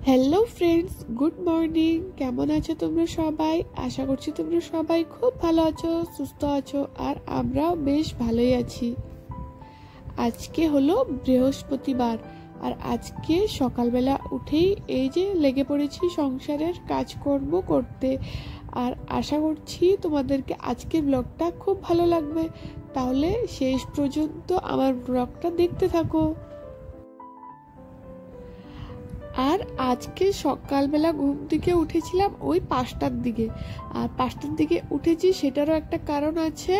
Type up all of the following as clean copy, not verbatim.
Hello friends, good morning. কেমন আছো তোমরা সবাই? আশা করছি তোমরা সবাই খুব ভালো আছো, সুস্থ আছো, আর আমরাও বেশ ভালোই আছি। আজকে হলো বৃহস্পতিবার, আর আজকে সকালবেলা উঠেই এই যে লেগে পড়েছি সংসারের কাজকর্ম করতে। আর আশা করছি তোমাদেরকে আজকের ব্লগটা খুব ভালো লাগবে। তাহলে শেষ পর্যন্ত আমার ব্লগটা দেখতে থাকো। আর আজকে সকালবেলা ঘুম থেকে উঠেছিলাম ওই 5টার দিকে। আর 5টার দিকে উঠেছি সেটারও একটা কারণ আছে,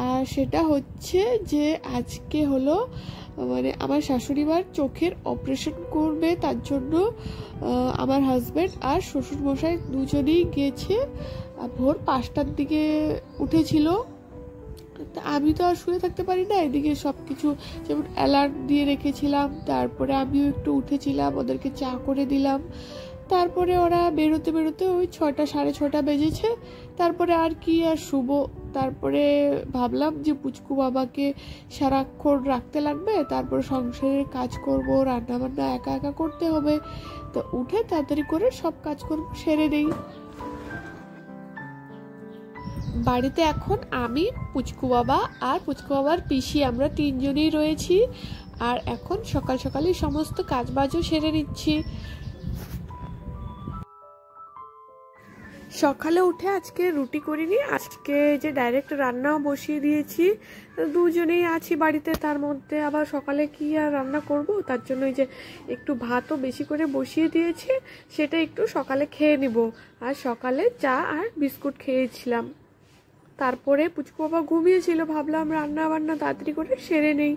আর সেটা হচ্ছে যে আজকে হলো আমার শাশুড়ি মার চোখের অপারেশন করবে। তার জন্য আমার হাজব্যান্ড আর শ্বশুরমশাই দুজনেই গিয়েছে। ভোর 5টার দিকে উঠেছিল। আমি তো আর শুয়ে থাকতে পারি না, এদিকে সব কিছু যেমন অ্যালার্ট দিয়ে রেখেছিলাম, তারপরে আমিও একটু উঠেছিলাম, ওদেরকে চা করে দিলাম। তারপরে ওরা বেরোতে বেরোতে ওই 6টা সাড়ে 6টা বেজেছে। তারপরে আর কি আর শুব। তারপরে ভাবলাম যে পুচকু বাবাকে সারাক্ষণ রাখতে লাগবে, তারপরে সংসারের কাজ করব, রান্না বান্না একা একা করতে হবে। তো উঠে তাড়াতাড়ি করে সব কাজকর্ম সেরে নেই। বাড়িতে এখন আমি, পুচকু বাবা আর পুচকু বাবার পিসি, আমরা তিনজনেই রয়েছি। আর এখন সকাল সকালই সমস্ত কাজবাজও সেরে নিচ্ছি। সকালে উঠে আজকে রুটি করিনি, আজকে যে ডাইরেক্ট রান্নাও বসিয়ে দিয়েছি। দুজনেই আছি বাড়িতে, তার মধ্যে আবার সকালে কি আর রান্না করব, তার জন্য এই যে একটু ভাতও বেশি করে বসিয়ে দিয়েছি, সেটা একটু সকালে খেয়ে নিব। আর সকালে চা আর বিস্কুট খেয়েছিলাম। তারপরে পুচকু বাবা ঘুমিয়েছিল, ভাবলাম রান্না বান্না তাড়াতাড়ি করে সেরে নেই।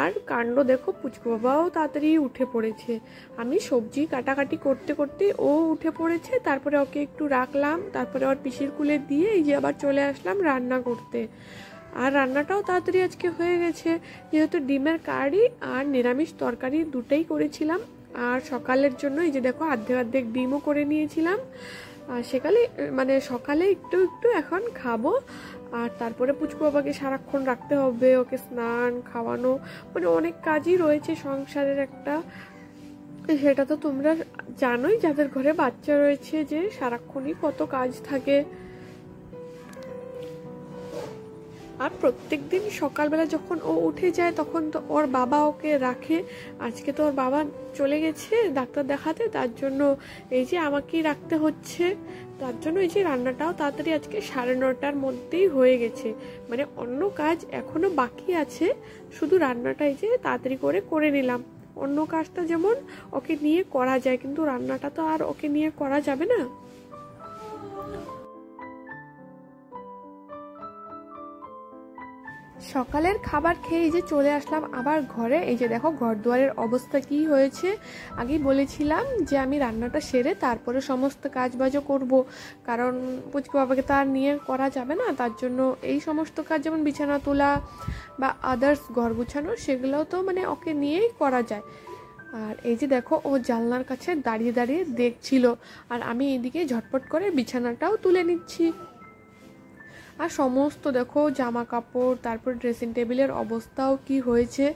আর কাণ্ড দেখো, পুচকু বাবাও তাড়াতাড়ি উঠে পড়েছে। আমি সবজি কাটাকাটি করতে করতে ও উঠে পড়েছে। তারপরে ওকে একটু রাখলাম, তারপরে ওর পিসির কুলে দিয়ে এই যে আবার চলে আসলাম রান্না করতে। আর রান্নাটাও তাড়াতাড়ি আজকে হয়ে গেছে, যেহেতু ডিমের কারি আর নিরামিষ তরকারি দুটোই করেছিলাম। আর সকালের জন্য এই যে দেখো অর্ধেক অর্ধেক ডিমও করে নিয়েছিলাম। আর সকালে একটু একটু এখন খাবো। আর তারপরে পুচকু বাবাকে সারাক্ষণ রাখতে হবে, ওকে স্নান খাওয়ানো, অনেক কাজই রয়েছে সংসারের একটা। সেটা তো তোমরা জানোই, যাদের ঘরে বাচ্চা রয়েছে, যে সারাক্ষণই কত কাজ থাকে। আর প্রত্যেক দিন সকালবেলা যখন ও উঠে যায় তখন তো ওর বাবা ওকে রাখে। আজকে তো ওর বাবা চলে গেছে ডাক্তার দেখাতে, তার জন্য এই যে আমাকেই রাখতে হচ্ছে। তার জন্য এই যে রান্নাটাও তাড়াতাড়ি আজকে 9:30টার মধ্যেই হয়ে গেছে। অন্য কাজ এখনো বাকি আছে, শুধু রান্নাটা এই যে তাড়াতাড়ি করে নিলাম। অন্য কাজটা যেমন ওকে নিয়ে করা যায়, কিন্তু রান্নাটা তো আর ওকে নিয়ে করা যাবে না। সকালের খাবার খেয়ে এই যে চলে আসলাম আবার ঘরে। এই যে দেখো ঘর দুয়ারের অবস্থা কি হয়েছে। আগেই বলেছিলাম যে আমি রান্নাটা সেরে তারপরে সমস্ত কাজবাজও করব, কারণ পুচকু বাবাকে তো আর নিয়ে করা যাবে না। তার জন্য এই সমস্ত কাজ যেমন বিছানা তোলা বা আদার্স ঘর গুছানো, সেগুলোও তো ওকে নিয়েই করা যায়। আর এই যে দেখো ও জানলার কাছে দাঁড়িয়ে দাঁড়িয়ে দেখছিল, আর আমি এইদিকে ঝটপট করে বিছানাটাও তুলে নিচ্ছি। আর সমস্ত দেখো জামা কাপড়, তারপর ড্রেসিং টেবিলের অবস্থাও কি হয়েছে।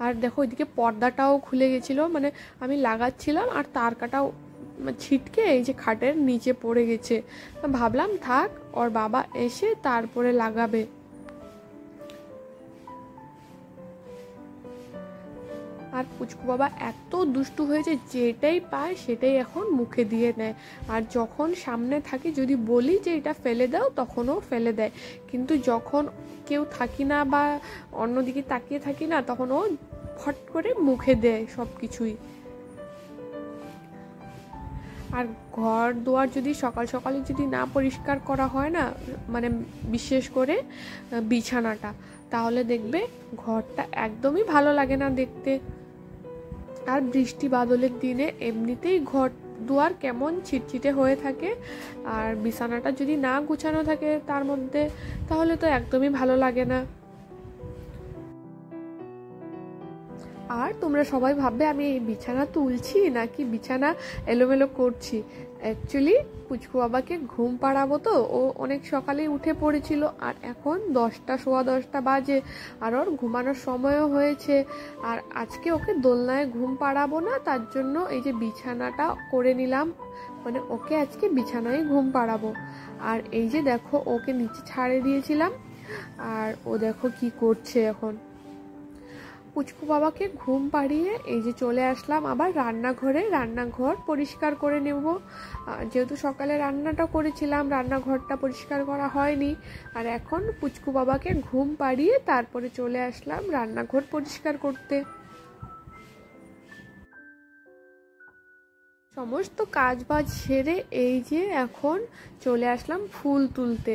আর দেখো ওইদিকে পর্দাটাও খুলে গেছিলো, আমি লাগাচ্ছিলাম আর তার কাটাও ছিটকে এই যে খাটের নিচে পড়ে গেছে। ভাবলাম থাক, ওর বাবা এসে তারপরে লাগাবে। আর পুচকু বাবা এত দুষ্টু হয়েছে, যেটাই পায় সেটাই এখন মুখে দিয়ে নেয়। আর যখন সামনে থাকে যদি বলি যে এটা ফেলে দাও, তখনও ফেলে দেয়। কিন্তু যখন কেউ থাকি না বা অন্যদিকে তাকিয়ে থাকি না, তখন ও ফট করে মুখে দেয় সব কিছুই। আর ঘর দুয়ার যদি সকাল সকালে যদি না পরিষ্কার করা হয় না, বিশেষ করে বিছানাটা, তাহলে দেখবে ঘরটা একদমই ভালো লাগে না দেখতে। আর বৃষ্টি বাদলের দিনে এমনিতেই ঘর দুয়ার কেমন ছিটছিটে হয়ে থাকে, আর বিছানাটা যদি না গুছানো থাকে তার মধ্যে, তাহলে তো একদমই ভালো লাগে না। আর তোমরা সবাই ভাববে আমি এই বিছানা তুলছি নাকি বিছানা এলোমেলো করছি। অ্যাকচুয়ালি পুচকু বাবাকে ঘুম পাড়াবো, তো ও অনেক সকালেই উঠে পড়েছিল, আর এখন 10টা সোয়া 10টা বাজে, আর ওর ঘুমানোর সময়ও হয়েছে। আর আজকে ওকে দোলনায় ঘুম পাড়াবো না, তার জন্য এই যে বিছানাটা করে নিলাম, মানে ওকে আজকে বিছানায় ঘুম পাড়াবো। আর এই যে দেখো ওকে নিচে ছাড়ে দিয়েছিলাম, আর ও দেখো কি করছে এখন। পুচকু বাবাকে ঘুম পাড়িয়ে এই যে চলে আসলাম আবার রান্নাঘরে, রান্নাঘর পরিষ্কার করে নেব। যেহেতু সকালে রান্নাটা করেছিলাম, রান্নাঘরটা পরিষ্কার করা হয়নি। আর এখন পুচকু বাবাকে ঘুম পাড়িয়ে তারপরে চলে আসলাম রান্নাঘর পরিষ্কার করতে। সমস্ত কাজ বাজ সেরে এই যে এখন চলে আসলাম ফুল তুলতে।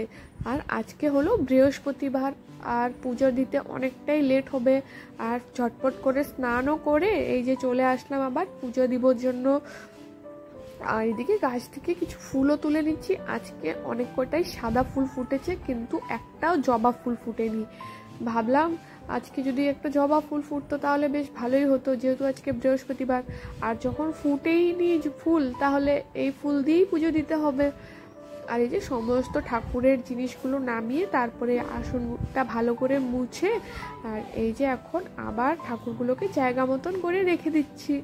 আর আজকে হলো বৃহস্পতিবার, আর পুজো দিতে অনেকটাই লেট হবে, আর ঝটপট করে স্নানও করে এই যে চলে আসলাম আবার পুজো দিবার জন্য। আর এদিকে গাছ থেকে কিছু ফুলও তুলে নিচ্ছি। আজকে অনেক কটাই সাদা ফুল ফুটেছে, কিন্তু একটাও জবা ফুল ফুটেনি। ভাবলাম আজকে যদি একটা জবা ফুল ফুটতো তাহলে বেশ ভালোই হতো, যেহেতু আজকে বৃহস্পতিবার। আর যখন ফুটেই নি ফুল, তাহলে এই ফুল দিয়েই পুজো দিতে হবে। আর এই যে সমস্ত ঠাকুরের জিনিসগুলো নামিয়ে তারপরে আসনটা ভালো করে মুছে, আর এই যে এখন আবার ঠাকুরগুলোকে জায়গা মতন করে রেখে দিচ্ছি।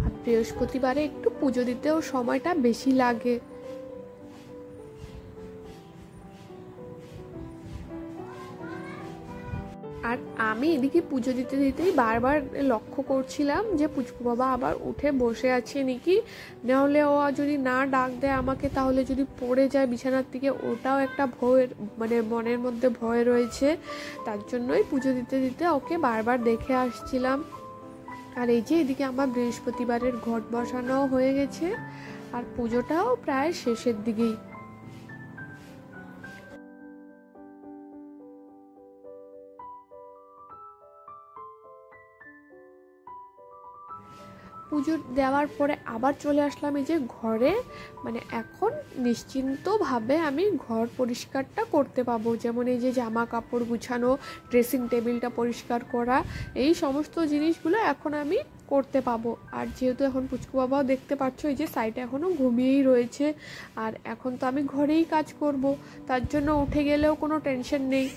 আর বৃহস্পতিবারে একটু পুজো দিতেও সময়টা বেশি লাগে। আর আমি এদিকে পুজো দিতে দিতেই বারবার লক্ষ্য করছিলাম যে পুচকু বাবা আবার উঠে বসে আছে নাকি, নাহলে ও যদি না ডাক দেয় আমাকে, তাহলে যদি পড়ে যায় বিছানার থেকে, ওটাও একটা ভয়ের, মানে মনের মধ্যে ভয় রয়েছে। তার জন্যই পুজো দিতে দিতে ওকে বারবার দেখে আসছিলাম। আর এই যে এদিকে আমার বৃহস্পতিবারের ঘট বসানো হয়ে গেছে, আর পুজোটাও প্রায় শেষের দিকেই। পুজো দেওয়ার পরে আবার চলে আসলাম এই যে ঘরে, মানে এখন নিশ্চিন্তভাবে আমি ঘর পরিষ্কারটা করতে পাবো। যেমন এই যে জামা কাপড় গুছানো, ড্রেসিং টেবিলটা পরিষ্কার করা, এই সমস্ত জিনিসগুলো এখন আমি করতে পাবো। আর যেহেতু এখন পুচকু বাবাও দেখতে পাচ্ছ এই যে সাইডে এখনও ঘুমিয়েই রয়েছে, আর এখন তো আমি ঘরেই কাজ করব, তার জন্য উঠে গেলেও কোনো টেনশন নেই।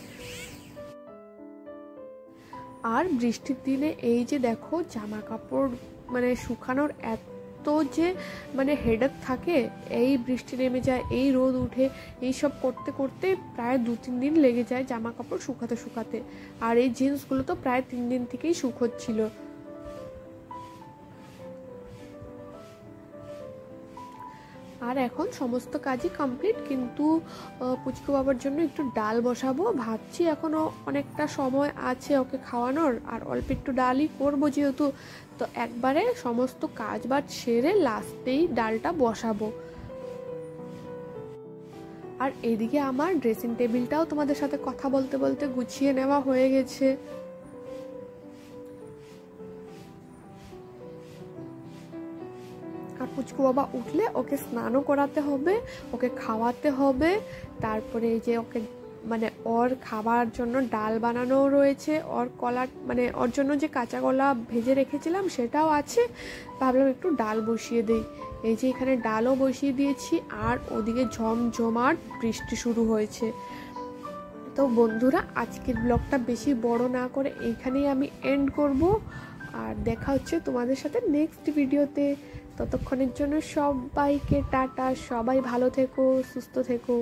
আর বৃষ্টির দিনে এই যে দেখো জামা কাপড় মানে শুকানোর এত যে মানে হেডেক থাকে, এই বৃষ্টি নেমে যায়, এই রোদ উঠে, এই সব করতে করতে প্রায় 2-3 দিন লেগে যায় জামা কাপড় শুকাতে শুকাতে। আর এই জিন্সগুলো তো প্রায় 3 দিন থেকেই শুকোচ্ছিল। আর এখন সমস্ত কাজই কমপ্লিট, কিন্তু পুচকু বাবার জন্য একটু ডাল বসাবো ভাবছি। এখনও অনেকটা সময় আছে ওকে খাওয়ানোর, আর অল্প একটু ডালই করবো যেহেতু, তো একবারে সমস্ত কাজ বাজ সেরে লাস্টেই ডালটা বসাবো। আর এদিকে আমার ড্রেসিং টেবিলটাও তোমাদের সাথে কথা বলতে বলতে গুছিয়ে নেওয়া হয়ে গেছে। আর পুচকু বাবা উঠলে ওকে স্নানও করাতে হবে, ওকে খাওয়াতে হবে, তারপরে এই যে ওকে মানে ওর খাবার জন্য ডাল বানানো রয়েছে, ওর কলা মানে ওর জন্য যে কাঁচা কলা ভেজে রেখেছিলাম সেটাও আছে, ভাবলাম একটু ডাল বসিয়ে দিই। এই যে এখানে ডালও বসিয়ে দিয়েছি, আর ওদিকে ঝমঝমাট বৃষ্টি শুরু হয়েছে। তো বন্ধুরা, আজকের ব্লগটা বেশি বড় না করে এইখানেই আমি এন্ড করব, আর দেখা হচ্ছে তোমাদের সাথে নেক্সট ভিডিওতে। ততক্ষণের জন্য সবাইকে টাটা, সবাই ভালো থেকো, সুস্থ থেকো।